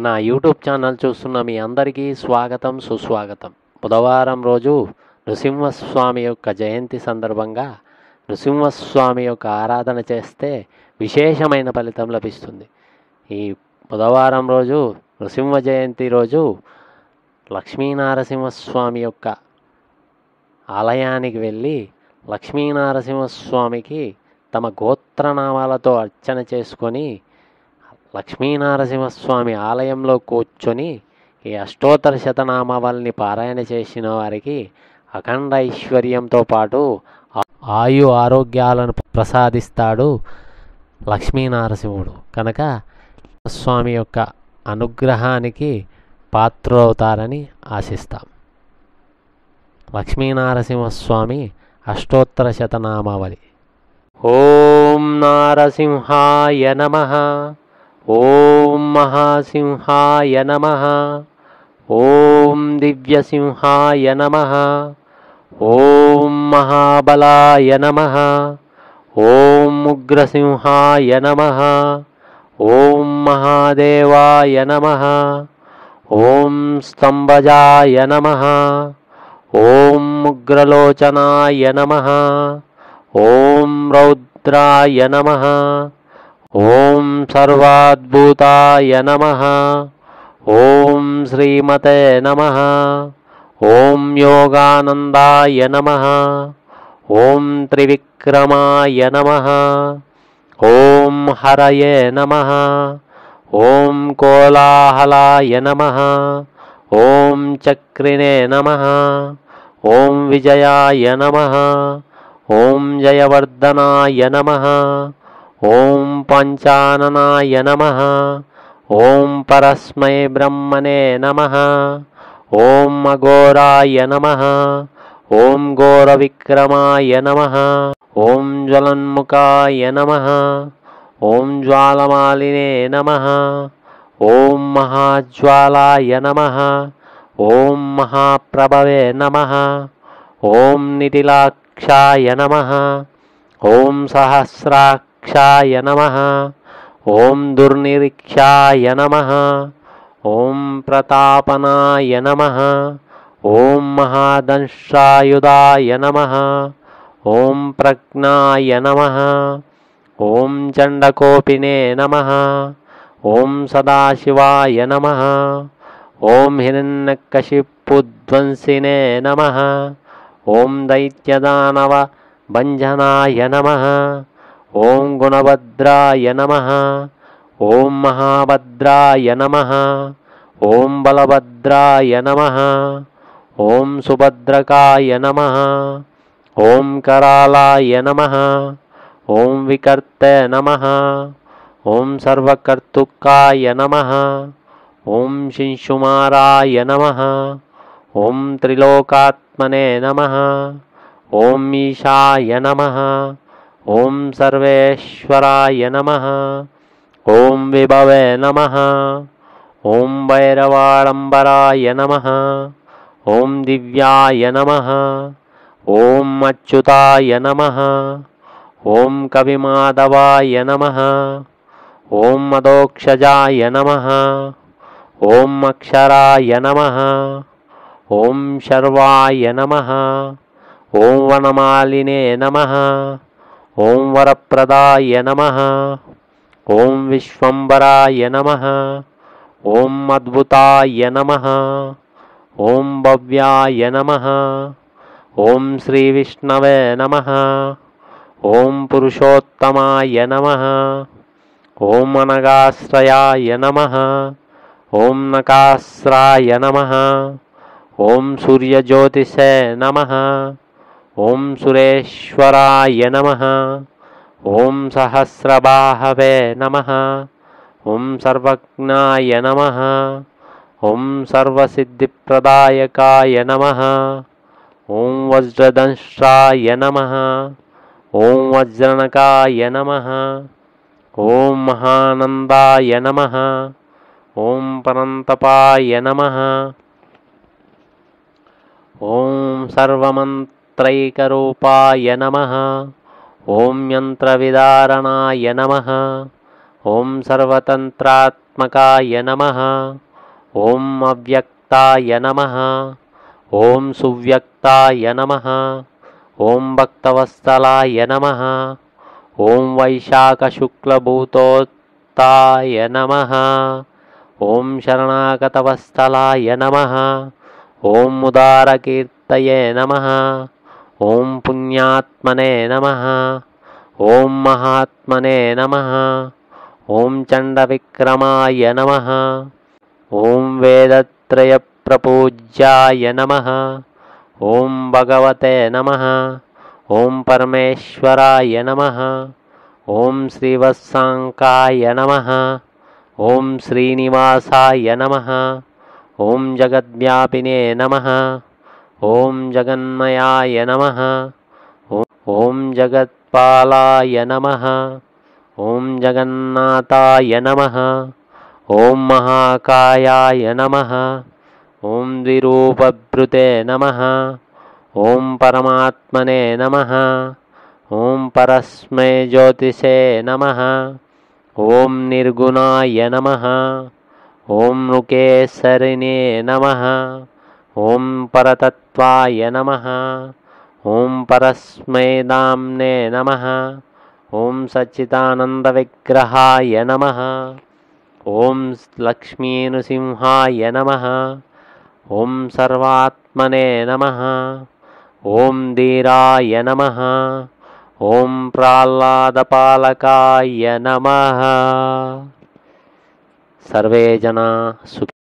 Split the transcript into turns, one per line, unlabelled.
నా YouTube channel చూస్తున్న మీ అందరికీ స్వాగతం సుస్వాగతం. బుధవారం రోజు నృసింహస్వామి యొక్క జయంతి సందర్భంగా నృసింహస్వామి యొక్క ఆరాధన చేస్తే విశేషమైన ఫలితం లభిస్తుంది. ఈ బుధవారం రోజు నృసింహ జయంతి రోజు లక్ష్మీనరసింహస్వామి యొక్క ఆలయానికి వెళ్ళి లక్ష్మీనరసింహస్వామికి తమ గోత్రనామాలతో అర్చన చేసుకొని లక్ష్మీనరసింహస్వామి ఆలయంలో కూర్చొని ఈ అష్టోత్తర శతనామావళిని పారాయణ చేసిన వారికి అఖండ ఐశ్వర్యంతో పాటు ఆయు ఆరోగ్యాలను ప్రసాదిస్తాడు లక్ష్మీనరసింహుడు. కనుక స్వామి యొక్క అనుగ్రహానికి పాత్రులవుతారని ఆశిస్తాం. లక్ష్మీనరసింహస్వామి అష్టోత్తర శతనామావళి. ఓం నారసింహాయ నమః. ఓం మహాసింహాయ నమః. ఓం దివ్యసింహాయ నమః. ఓం మహాబలాయ నమః. ఓం ఉగ్రసింహాయ నమః. ఓం మహాదేవాయ నమః. ఓం స్తంభజాయ నమః. ఓం ఉగ్రలోచనాయ నమః. ఓం రౌద్రాయ నమః. ఓం సర్వాద్భుతాయ నమః. ఓం శ్రీమతే నమః. ఓం యోగానందాయ నమః. ఓం త్రివిక్రమాయ నమః. ఓం హరయే నమః. ఓం కోలాహలాయ నమః. ఓం చక్రిణే నమః. ఓం విజయాయ నమః. ఓం జయవర్ధనాయ నమః. ఓం పంచాననాయ నమః. ఓం పరస్మై బ్రహ్మణే నమః. ఓం అఘోరాయ నమః. ఓం ఘోరవిక్రమాయ నమః. ఓం జ్వలన్ముఖాయ నమః. ఓం జ్వాలమాలినే నమః. ఓం మహాజ్వాలాయ నమః. ఓం మహాప్రభవే నమః. ఓం నిటిలాక్షాయ నమః. ఓం సహస్రాక్షాయ నమః. ఓం దుర్నిరీక్షాయ నమః. ఓం ప్రతాపనాయ నమః. ఓం మహాదంశాయుధాయ నమః. ఓం ప్రజ్ఞాయ నమః. ఓం చండకోపినే నమః. ఓం సదాశివాయ నమః. ఓం హిరణ్యకశిపుధ్వంసినే నమః. ఓం దైత్యదానవ భంజనాయ నమః. ఓం గుణభద్రాయ నమః. ఓం మహాభద్రాయ నమః. ఓం బలభద్రాయ నమః. ఓం సుభద్రకాయ నమః. ఓం కరాళాయ నమః. ఓం వికర్తే నమః. ఓం సర్వకర్తుకాయ నమః. ఓం శింశుమారాయ నమః. ఓం త్రిలోకాత్మనే నమః. ఓం ఈశాయ నమః. ఓం సర్వేశ్వరాయ నమః. ఓం విభవే నమః. ఓం భైరవాడంబరాయ నమః. ఓం దివ్యాయ నమః. ఓం అచ్యుతాయ నమః. ఓం కవిమాధవాయ నమః. ఓం మదోక్షజాయ నమః. ఓం అక్షరాయ నమః. ఓం శర్వాయ నమః. ఓం వనమాలినే నమః. ఓం వరప్రదాయ నమః. ఓం విశ్వంబరాయ నమః. ఓం అద్భుతాయ నమః. ఓం భవ్యాయ నమః. ఓం శ్రీవిష్ణవే నమః. ఓం పురుషోత్తమాయ నమః. ఓం అనగాశ్రయాయ నమః. ఓం నకాశ్రాయ నమః. ఓం సూర్యజ్యోతిషే నమః. ఓం సురేశ్వరాయ నమః. ఓం సహస్రబాహవే నమః. ఓం సర్వజ్ఞాయ నమః. ఓం సర్వసిద్ధిప్రదాయకాయ నమః. ఓం వజ్రదంష్ట్రాయ నమః. ఓం వజ్రనకాయ నమః. ఓం మహానందాయ నమః. ఓం పరంతపాయ నమః. ఓం సర్వమంత్రైకరూపాయ నమః. ఓం యంత్రవిదారణాయ నమః. ఓం సర్వతంత్రాత్మకాయ గుణాత్మకాయ నమః. ఓం అవ్యక్తాయ నమః. ఓం సువ్యక్తాయ నమః. ఓం భక్తవత్సలాయ నమః. ఓం వైశాఖశుక్లభూతోత్తాయ నమః. ఓం శరణాగతవత్సలాయ నమః. ఓం ఉదారకీర్తయే నమః. ఓం పుణ్యాత్మనే నమః. ఓం మహాత్మనే నమః. ఓం చండవిక్రమాయ నమః. ఓం వేదత్రయప్రపూజ్యాయ నమః. ఓం భగవతే నమః. ఓం పరమేశ్వరాయ నమః. ఓం శ్రీవత్సాంకాయ నమః. ఓం శ్రీనివాసాయ నమః. ఓం జగద్వ్యాపినే నమః. ఓం జగన్మయాయ నమః. ఓం జగత్పాలాయ నమః. ఓం జగన్నాథాయ నమః. ఓం మహాకాయాయ నమః. ఓం ద్విరూపభృతే నమః. ఓం పరమాత్మనే నమః. ఓం పరస్మై జ్యోతిషే నమః. ఓం నిర్గుణాయ నమః. ఓం నృకేసరిణే నమః. ఓం పరతత్వాయ నమః. ఓం పరస్మై దామ్నే నమః. ఓం సచ్చిదానందవిగ్రహాయ నమః. ఓం లక్ష్మీనృసింహాయ నమః. ఓం సర్వాత్మనే నమః. ఓం ధీరాయ నమః. ఓం ప్రహ్లాదపాలకాయ నమః. సర్వే జనా సుఖి